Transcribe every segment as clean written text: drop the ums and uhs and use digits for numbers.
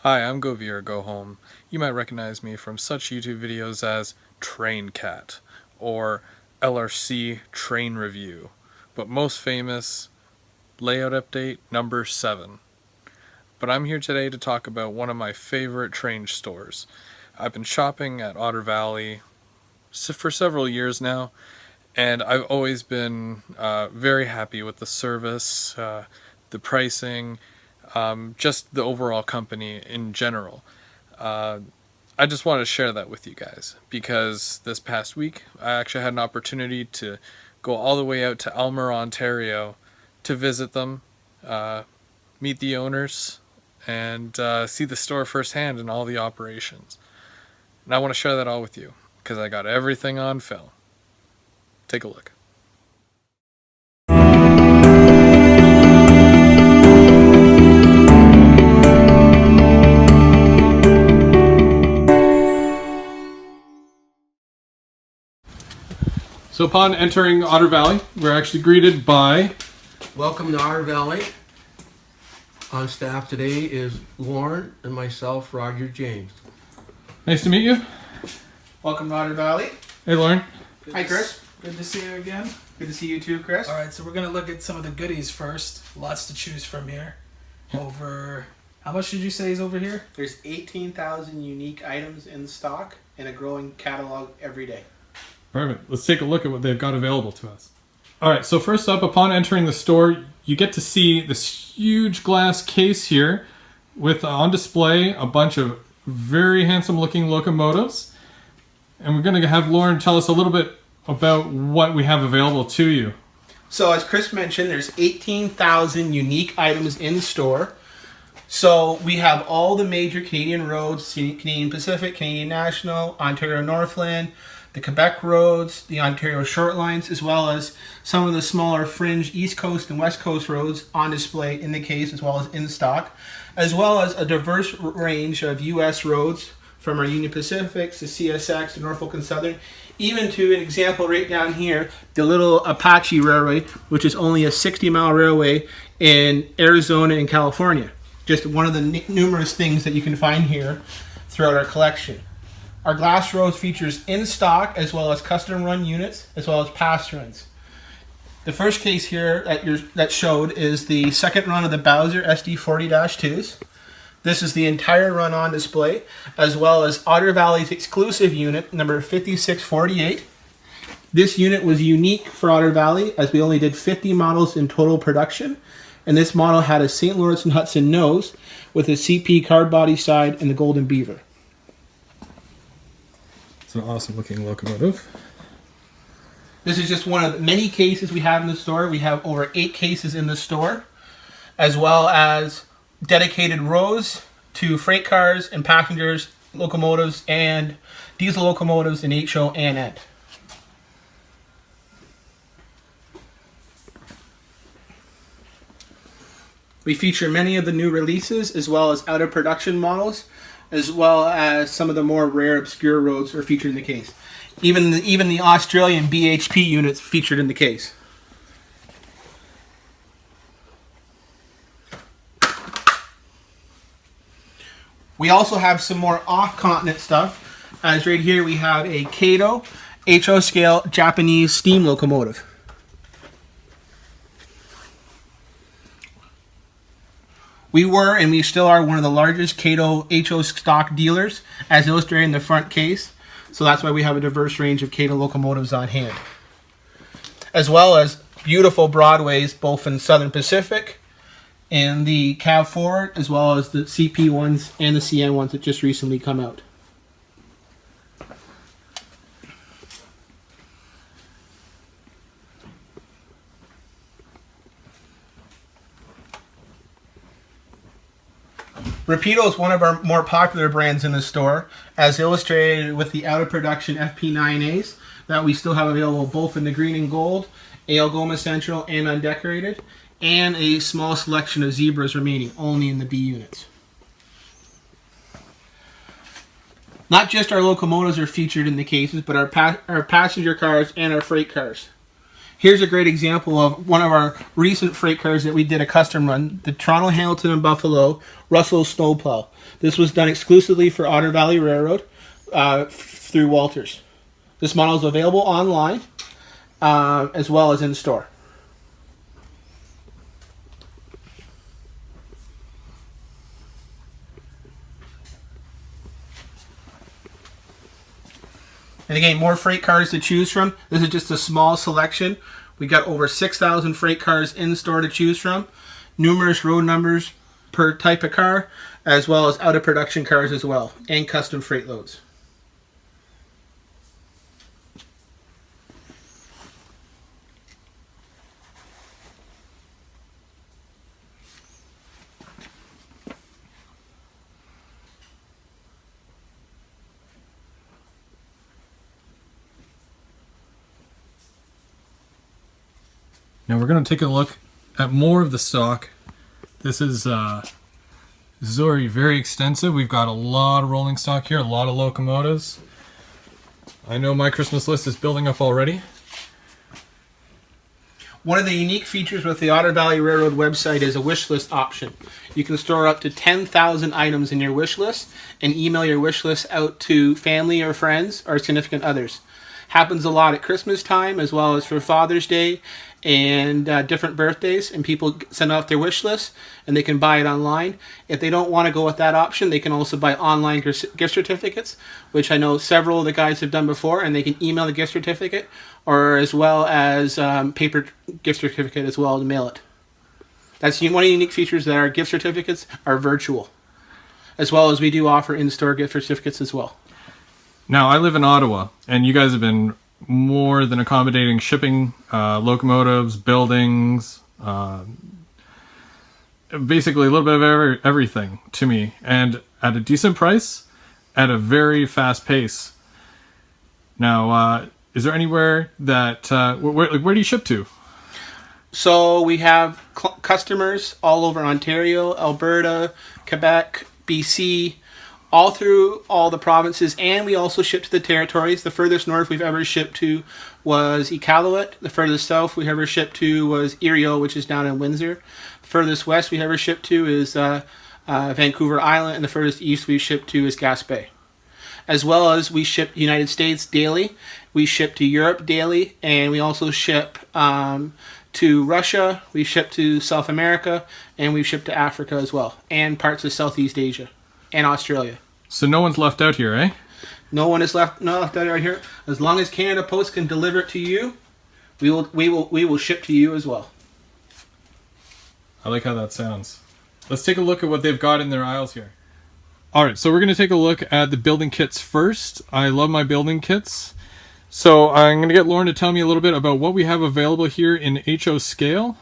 Hi, I'm Govir Go Home. You might recognize me from such YouTube videos as Train Cat or LRC Train Review, but most famous, Layout Update number 7. But I'm here today to talk about one of my favorite train stores. I've been shopping at Otter Valley for several years now, and I've always been very happy with the service, the pricing, just the overall company in general. Uh, I just wanted to share that with you guys because this past week I actually had an opportunity to go all the way out to Elmer, Ontario to visit them, uh, meet the owners, and see the store firsthand and all the operations. And I want to share that all with you because I got everything on film. Take a look. So upon entering Otter Valley, we're actually greeted by... Welcome to Otter Valley. On staff today is Lauren and myself, Roger James. Nice to meet you. Welcome to Otter Valley. Hey, Lauren. Hi, Chris. Good to see you again. Good to see you too, Chris. All right, so we're going to look at some of the goodies first. Lots to choose from here. Over, how much did you say is over here? There's 18,000 unique items in stock and a growing catalog every day. Perfect. Let's take a look at what they've got available to us. All right, so first up, upon entering the store, you get to see this huge glass case here with on display a bunch of very handsome looking locomotives. And we're going to have Lauren tell us a little bit about what we have available to you. So as Chris mentioned, there's 18,000 unique items in store. So we have all the major Canadian roads, Canadian Pacific, Canadian National, Ontario Northland, the Quebec roads, the Ontario short lines, as well as some of the smaller fringe East Coast and West Coast roads on display in the case as well as in stock, as well as a diverse range of U.S. roads from our Union Pacifics to CSX to Norfolk and Southern, even to an example right down here, the little Apache Railway, which is only a 60-mile railway in Arizona and California. Just one of the numerous things that you can find here throughout our collection. Our glass roads features in stock as well as custom run units as well as past runs. The first case here that showed is the second run of the Bowser SD40-2s. This is the entire run on display, as well as Otter Valley's exclusive unit, number 5648. This unit was unique for Otter Valley as we only did 50 models in total production, and this model had a St. Lawrence and Hudson nose with a CP card body side and the Golden Beaver. It's an awesome looking locomotive. This is just one of the many cases we have in the store. We have over 8 cases in the store, as well as dedicated rows to freight cars and passengers, locomotives, and diesel locomotives in HO and N. We feature many of the new releases, as well as out of production models, as well as some of the more rare, obscure roads are featured in the case. Even the Australian BHP units featured in the case. We also have some more off-continent stuff, as right here we have a Kato HO scale Japanese steam locomotive. We were, and we still are, one of the largest Kato HO stock dealers, as illustrated in the front case. So that's why we have a diverse range of Kato locomotives on hand. As well as beautiful Broadways, both in Southern Pacific and the Cab Forward, as well as the CP ones and the CN ones that just recently come out. Rapido is one of our more popular brands in the store, as illustrated with the out-of-production FP9As that we still have available both in the green and gold, AL Goma Central, and undecorated, and a small selection of Zebras remaining, only in the B units. Not just our locomotives are featured in the cases, but our passenger cars and our freight cars. Here's a great example of one of our recent freight cars that we did a custom run, the Toronto, Hamilton, and Buffalo Russell Snowplow. This was done exclusively for Otter Valley Railroad through Walters. This model is available online as well as in store. And again, more freight cars to choose from. This is just a small selection. We got over 6,000 freight cars in store to choose from. Numerous road numbers per type of car, as well as out of production cars as well, and custom freight loads. Now we're going to take a look at more of the stock. This is already very extensive. We've got a lot of rolling stock here, a lot of locomotives. I know my Christmas list is building up already. One of the unique features with the Otter Valley Railroad website is a wish list option. You can store up to 10,000 items in your wish list and email your wish list out to family or friends or significant others. Happens a lot at Christmas time as well as for Father's Day and different birthdays, and people send off their wish list and they can buy it online. If they don't want to go with that option, they can also buy online gift certificates, which I know several of the guys have done before, and they can email the gift certificate or as well as paper gift certificate as well to mail it. That's one of the unique features, that our gift certificates are virtual, as well as we do offer in-store gift certificates as well. Now, I live in Ottawa, and you guys have been more than accommodating shipping locomotives, buildings, basically a little bit of everything to me, and at a decent price, at a very fast pace. Now, is there anywhere that, where do you ship to? So we have customers all over Ontario, Alberta, Quebec, BC, all through all the provinces, and we also ship to the territories. The furthest north we've ever shipped to was Iqaluit. The furthest south we ever shipped to was Erio, which is down in Windsor. The furthest west we ever shipped to is Vancouver Island, and the furthest east we shipped to is Gaspé. As well as we ship United States daily, we ship to Europe daily, and we also ship to Russia, we ship to South America, and we ship to Africa as well, and parts of Southeast Asia and Australia. So no one's left out here, eh? No one is left out right here. As long as Canada Post can deliver it to you, we will ship to you as well. I like how that sounds. Let's take a look at what they've got in their aisles here. All right, so we're going to take a look at the building kits first. I love my building kits. So I'm going to get Lauren to tell me a little bit about what we have available here in HO scale.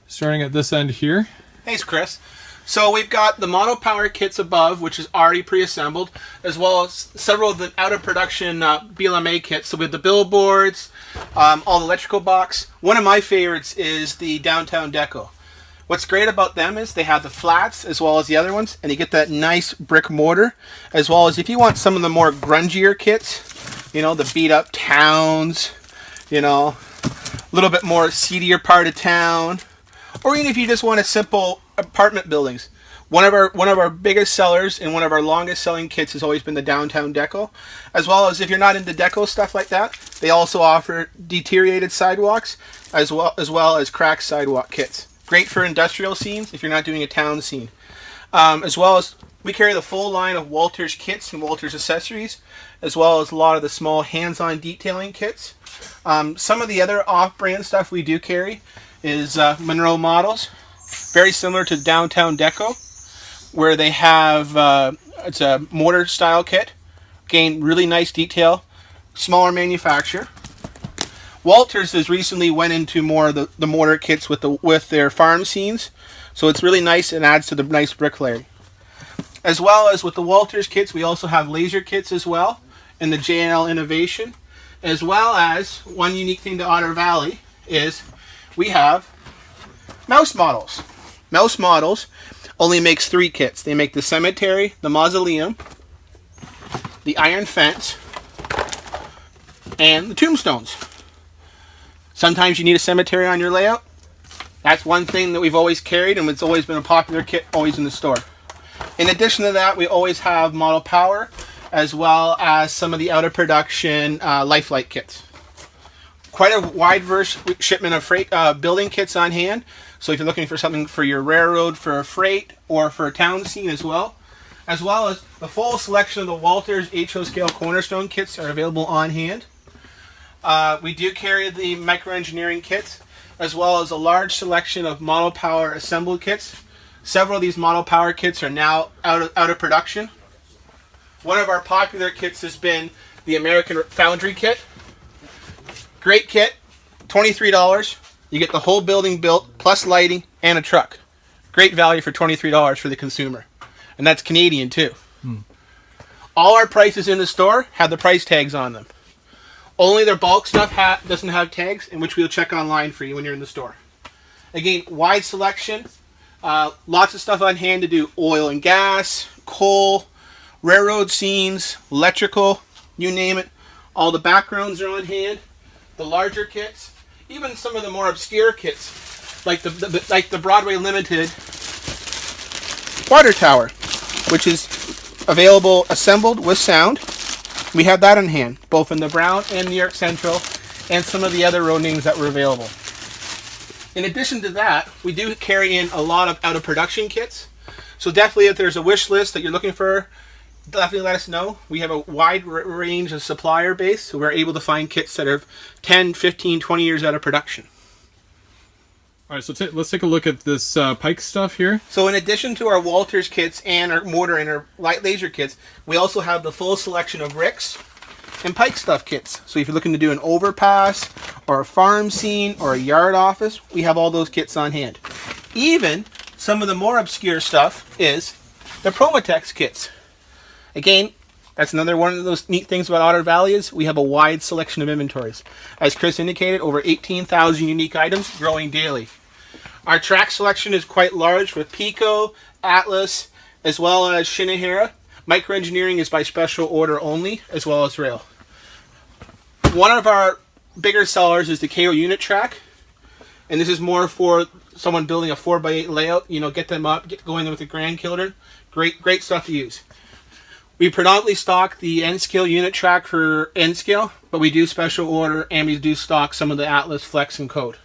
Starting at this end here. Thanks, Chris. So we've got the monopower kits above, which is already pre-assembled, as well as several of the out-of-production BLMA kits. So we have the billboards, all the electrical box. One of my favorites is the Downtown Deco. What's great about them is they have the flats as well as the other ones, and you get that nice brick mortar, as well as if you want some of the more grungier kits, you know, the beat-up towns, you know, a little bit more seedier part of town, or even if you just want a simple apartment buildings. One of our biggest sellers and one of our longest selling kits has always been the Downtown Deco, as well as if you're not into deco stuff like that, they also offer deteriorated sidewalks as well as cracked sidewalk kits. Great for industrial scenes if you're not doing a town scene. As well as we carry the full line of Walters kits and Walters accessories, as well as a lot of the small hands-on detailing kits. Some of the other off-brand stuff we do carry is Monroe models, very similar to Downtown Deco, where they have it's a mortar style kit. Again, really nice detail, smaller manufacturer. Walters has recently went into more of the mortar kits with their farm scenes, so it's really nice and adds to the nice bricklaying. As well as with the Walters kits, we also have laser kits as well, and the JNL Innovation, as well as one unique thing to Otter Valley is we have mouse models. Mouse models only makes 3 kits. They make the cemetery, the mausoleum, the iron fence, and the tombstones. Sometimes you need a cemetery on your layout. That's one thing that we've always carried, and it's always been a popular kit, always in the store. In addition to that, we always have model power, as well as some of the out of production lifelike kits. Quite a wide shipment of freight building kits on hand. So if you're looking for something for your railroad, for a freight, or for a town scene as well as the full selection of the Walters HO scale cornerstone kits are available on hand. We do carry the microengineering kits, as well as a large selection of model power assembled kits. Several of these model power kits are now out of production. One of our popular kits has been the American Foundry kit. Great kit, $23. You get the whole building built, plus lighting and a truck. Great value for $23 for the consumer. And that's Canadian too. All our prices in the store have the price tags on them. Only their bulk stuff doesn't have tags, in which we'll check online for you when you're in the store. Again, wide selection. Lots of stuff on hand to do oil and gas, coal, railroad scenes, electrical, you name it. All the backgrounds are on hand. The larger kits, even some of the more obscure kits, like the Broadway Limited water tower, which is available assembled with sound. We have that on hand, both in the Brown and New York Central, and some of the other road names that were available. In addition to that, we do carry in a lot of out of production kits. So definitely, if there's a wish list that you're looking for, definitely let us know. We have a wide range of supplier base, so we're able to find kits that are 10, 15, 20 years out of production. All right, so let's take a look at this pike stuff here. So in addition to our Walters kits and our mortar and our light laser kits, we also have the full selection of ricks and pike stuff kits. So if you're looking to do an overpass or a farm scene or a yard office, we have all those kits on hand. Even some of the more obscure stuff is the Promotex kits. Again, that's another one of those neat things about Otter Valley is we have a wide selection of inventories. As Chris indicated, over 18,000 unique items growing daily. Our track selection is quite large with Pico, Atlas, as well as Shinohara. Microengineering is by special order only, as well as rail. One of our bigger sellers is the KO unit track, and this is more for someone building a 4x8 layout. You know, get them up, get going with the grandchildren. Great stuff to use. We predominantly stock the N-scale unit track for N-scale, but we do special order and we do stock some of the Atlas, Flex, and Code.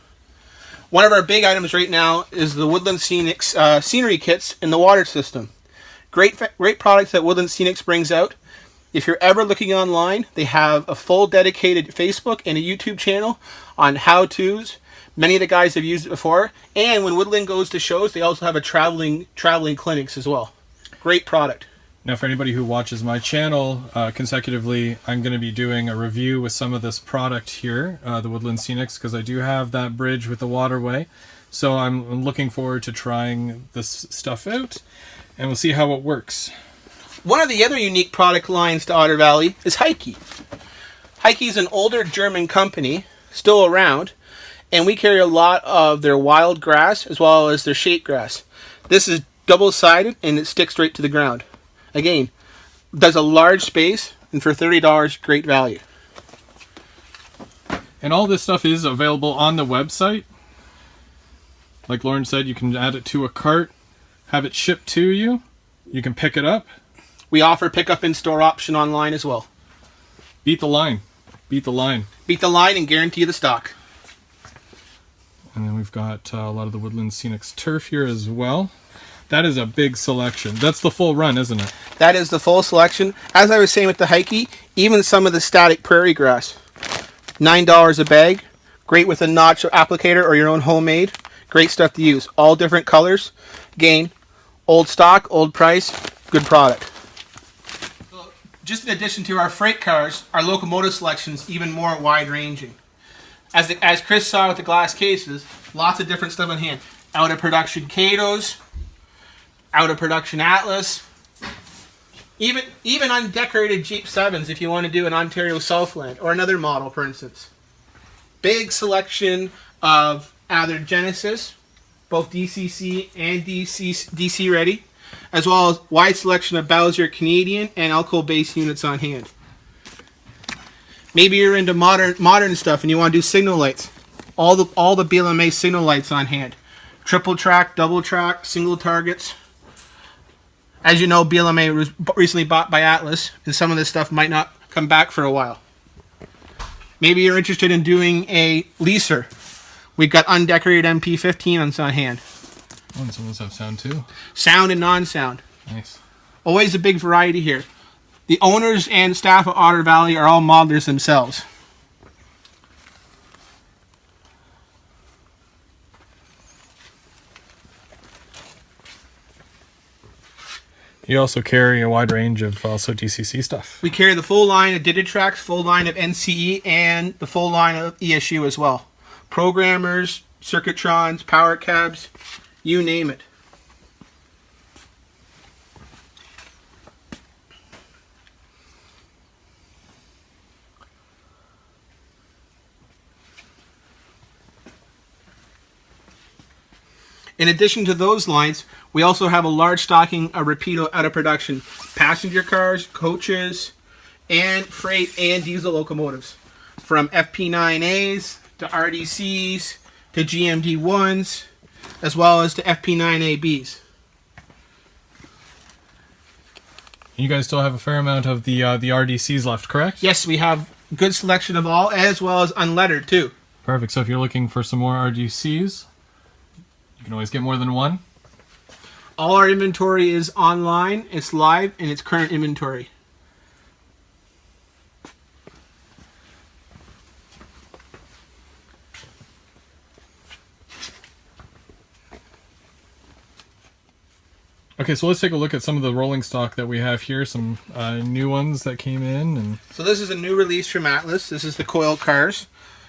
One of our big items right now is the Woodland Scenics scenery kits in the water system. Great products that Woodland Scenics brings out. If you're ever looking online, they have a full dedicated Facebook and a YouTube channel on how-tos. Many of the guys have used it before. And when Woodland goes to shows, they also have a traveling clinics as well. Great product. Now, for anybody who watches my channel consecutively, I'm going to be doing a review with some of this product here, the Woodland Scenics, because I do have that bridge with the waterway. So I'm looking forward to trying this stuff out, and we'll see how it works. One of the other unique product lines to Otter Valley is Heike. Heike is an older German company, still around, and we carry a lot of their wild grass as well as their shade grass. This is double-sided and it sticks straight to the ground. Again, does a large space, and for $30, great value. And all this stuff is available on the website. Like Lauren said, you can add it to a cart, have it shipped to you. You can pick it up. We offer pickup in-store option online as well. Beat the line. Beat the line. Beat the line and guarantee the stock. And then we've got a lot of the Woodland Scenics turf here as well. That is a big selection. That's the full run, isn't it? That is the full selection. As I was saying with the Heike, even some of the static prairie grass. $9 a bag. Great with a notch applicator or your own homemade. Great stuff to use. All different colors. Again, old stock, old price, good product. Just in addition to our freight cars, our locomotive selection is even more wide-ranging. As Chris saw with the glass cases, lots of different stuff on hand. Out of production Katos, out of production Atlas, even undecorated Jeep 7s if you want to do an Ontario Southland or another model, for instance. Big selection of either Genesis, both DCC and DC ready, as well as wide selection of Bowser Canadian and Alco base units on hand. Maybe you're into modern stuff and you want to do signal lights. All the BLMA signal lights on hand. Triple track, double track, single targets. As you know, BLMA was recently bought by Atlas, and some of this stuff might not come back for a while. Maybe you're interested in doing a leaser. We've got undecorated MP15s on hand. Oh, and some of those have sound too. Sound and non-sound. Nice. Always a big variety here. The owners and staff of Otter Valley are all modelers themselves. You also carry a wide range of also DCC stuff. We carry the full line of Digitrax, full line of NCE, and the full line of ESU as well. Programmers, circuitrons, power cabs, you name it. In addition to those lines, we also have a large stocking of Rapido out of production. Passenger cars, coaches, and freight and diesel locomotives. From FP9As to RDCs to GMD1s, as well as to FP9ABs. You guys still have a fair amount of the RDCs left, correct? Yes, we have a good selection of all, as well as unlettered too. Perfect. So if you're looking for some more RDCs, you can always get more than one. All our inventory is online, it's live, and it's current inventory. Okay, so let's take a look at some of the rolling stock that we have here. Some new ones that came in. And So this is a new release from Atlas. This is the coil cars.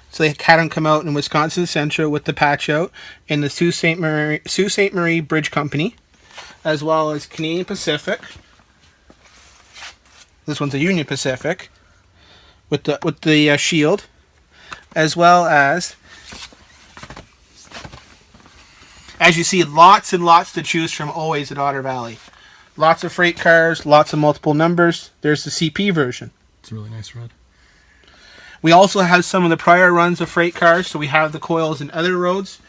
So they had them come out in Wisconsin Central with the patch out, and the Sault Ste. Marie Bridge Company, as well as Canadian Pacific. This one's a Union Pacific with the shield, as well as you see, lots and lots to choose from always at Otter Valley. Lots of freight cars, lots of multiple numbers. There's the CP version. it's a really nice red. We also have some of the prior runs of freight cars, so we have the coils in other roads,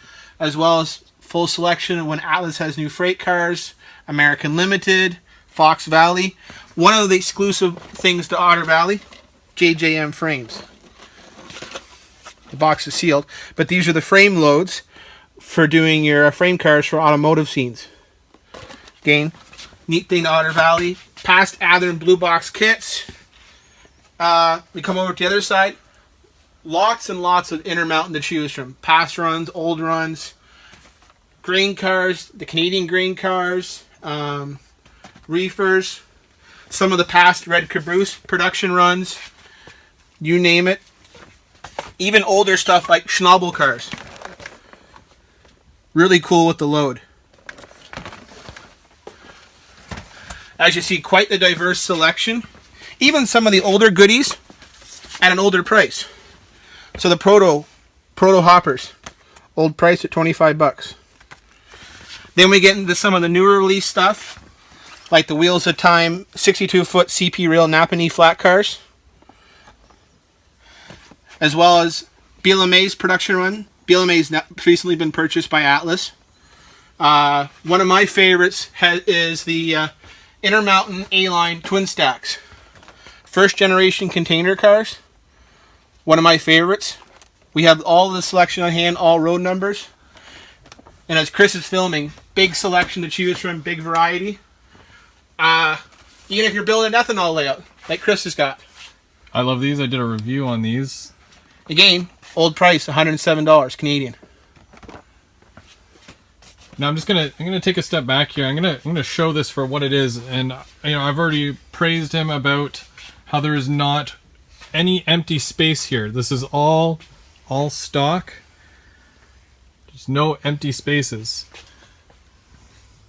as well as full selection of when Atlas has new freight cars, American Limited, Fox Valley. One of the exclusive things to Otter Valley, JJM frames. The box is sealed, but these are the frame loads for doing your frame cars for automotive scenes. Again, neat thing to Otter Valley. Past Ather and Blue Box kits. We come over to the other side. Lots and lots of Intermountain to choose from. Past runs, old runs, grain cars, the Canadian grain cars, reefers, some of the past Red Caboose production runs, you name it. Even older stuff like Schnabel cars. Really cool with the load. As you see, quite the diverse selection. Even some of the older goodies at an older price. So the proto hoppers, old price at $25. Then we get into some of the newer release stuff, like the Wheels of Time 62-foot CP rail Napanee flat cars, as well as BLMA's production run. BLMA's recently been purchased by Atlas. One of my favorites is the Intermountain A-Line twin stacks. First generation container cars. One of my favorites. We have all the selection on hand, all road numbers. And as Chris is filming, big selection to choose from, big variety. Even if you're building an ethanol layout, like Chris has got. I love these. I did a review on these. Again, old price, $107 Canadian. Now I'm gonna take a step back here. I'm gonna show this for what it is, and I've already praised him about how there is not any empty space here. This is all stock. There's no empty spaces.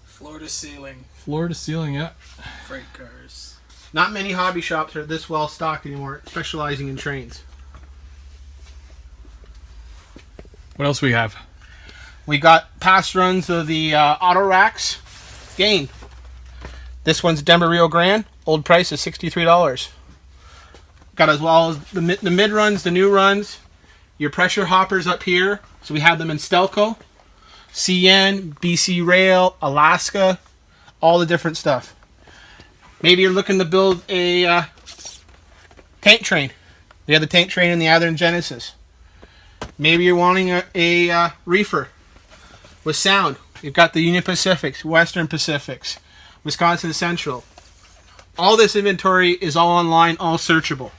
Floor to ceiling, Floor to ceiling, yeah. freight cars. Not many hobby shops are this well stocked anymore, specializing in trains. What else we have? We got past runs of the auto racks. Again, this one's Denver Rio Grande. Old price is $63. Got as well as the mid runs, the new runs, Your pressure hoppers up here. So we have them in Stelco, CN, BC Rail, Alaska, all the different stuff. Maybe you're looking to build a tank train. We have the tank train in the Atherton Genesis. Maybe you're wanting a reefer with sound. You've got the Union Pacifics, Western Pacifics, Wisconsin Central. All this inventory is all online, all searchable.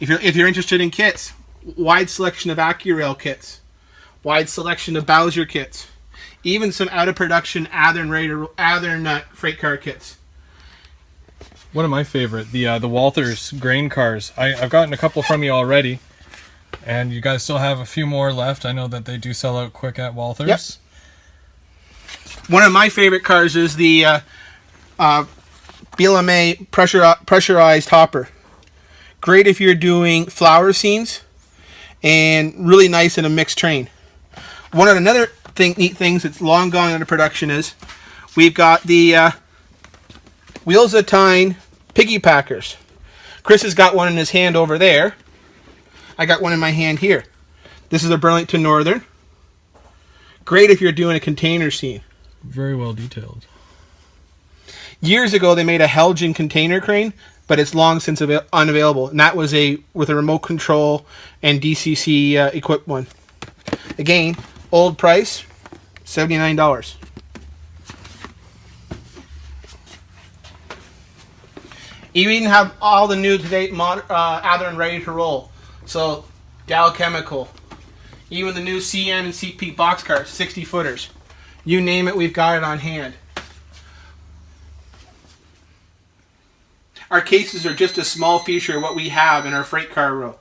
If you're interested in kits, wide selection of AccuRail kits, wide selection of Bowser kits, even some out of production Atherton freight car kits. One of my favorite, the Walthers grain cars. I've gotten a couple from you already, and you guys still have a few more left. I know that they do sell out quick at Walthers. Yep. One of my favorite cars is the BLMA pressurized hopper. Great if you're doing flower scenes, and really nice in a mixed train. Another neat things that's long gone into production is we've got the Wheels of Time piggy packers. Chris has got one in his hand over there. I got one in my hand here. This is a Burlington Northern. Great if you're doing a container scene. Very well detailed. Years ago, they made a Helgen container crane, but it's long since unavailable. And that was with a remote control and DCC equipped one. Again, old price, $79. You even have all the new to-date Atherton ready to roll. So, Dow Chemical, even the new CN and CP boxcars, 60-footers. You name it, we've got it on hand. Our cases are just a small feature of what we have in our freight car row.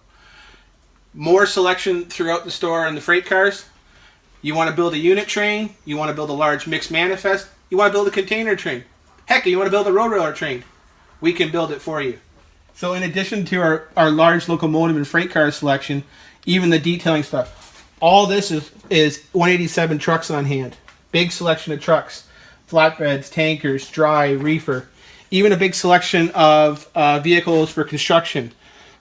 More selection throughout the store in the freight cars. You want to build a unit train, you want to build a large mixed manifest, you want to build a container train. Heck, you want to build a road railer train. We can build it for you. So in addition to our large locomotive and freight car selection, even the detailing stuff, all this is 187 trucks on hand. Big selection of trucks, flatbeds, tankers, dry, reefer. Even a big selection of vehicles for construction.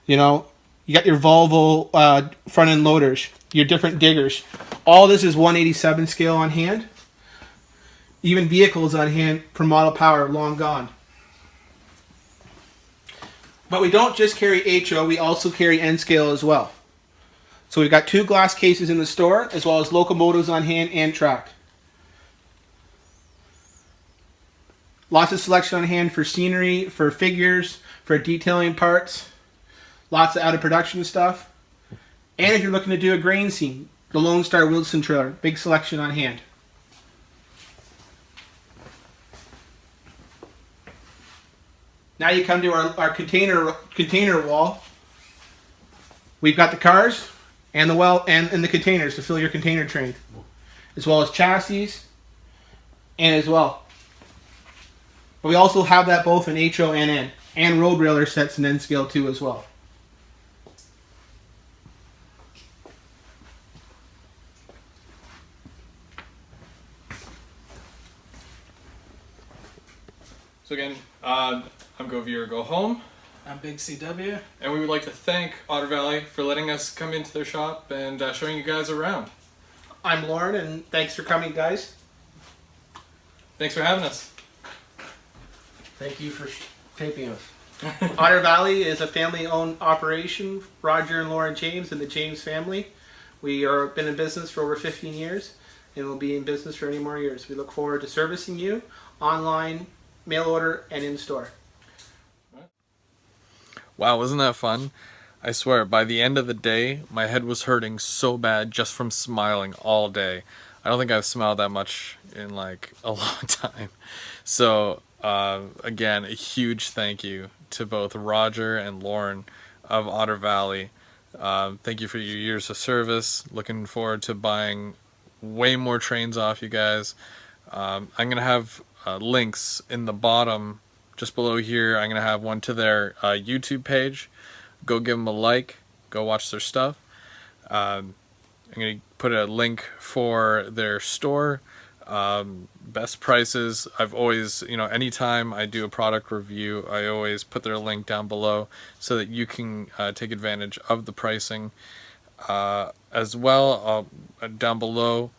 You know, you got your Volvo front end loaders, your different diggers. All this is 187 scale on hand. Even vehicles on hand for model power, long gone. But we don't just carry HO, we also carry N scale as well. So we've got 2 glass cases in the store, as well as locomotives on hand and track. Lots of selection on hand for scenery, for figures, for detailing parts. Lots of out of production stuff. And if you're looking to do a grain scene, the Lone Star Wilson trailer, big selection on hand. Now you come to our container wall. We've got the cars and the containers to fill your container train, as well as chassis, and as well. But we also have that both in HO and N, and road railer sets in N scale too as well. So again, I'm Go Viewer, Go Home. I'm Big CW. And we would like to thank Otter Valley for letting us come into their shop and showing you guys around. I'm Lauren, and thanks for coming, guys. Thanks for having us. Thank you for taping us. Otter Valley is a family-owned operation. Roger and Lauren James and the James family. We are been in business for over 15 years, and will be in business for any more years. We look forward to servicing you online, mail order, and in-store. Wow, wasn't that fun? I swear, by the end of the day, my head was hurting so bad just from smiling all day. I don't think I've smiled that much in like a long time. So, again, a huge thank you to both Roger and Lauren of Otter Valley. Thank you for your years of service. Looking forward to buying way more trains off you guys. I'm going to have links in the bottom just below here. I'm going to have one to their YouTube page. Go give them a like. Go watch their stuff. I'm going to put a link for their store. Best prices. I've always, anytime I do a product review, I always put their link down below so that you can take advantage of the pricing. As well, down below,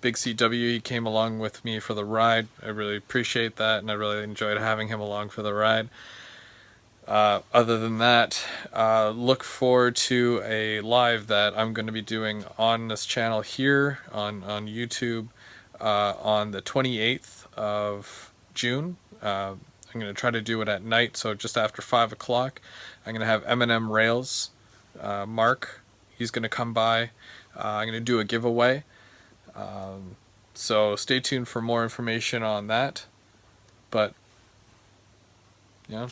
Big CW, he came along with me for the ride. I really appreciate that, and I really enjoyed having him along for the ride. Other than that, look forward to a live that I'm going to be doing on this channel here on YouTube on the 28th of June. I'm going to try to do it at night, so just after 5 o'clock. I'm going to have M&M Rails, Mark. He's going to come by. I'm going to do a giveaway. So stay tuned for more information on that. But, yeah,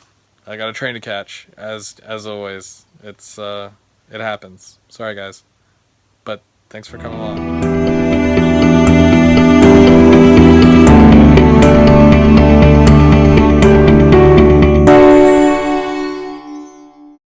I got a train to catch, as always. It happens. Sorry, guys. But thanks for coming along.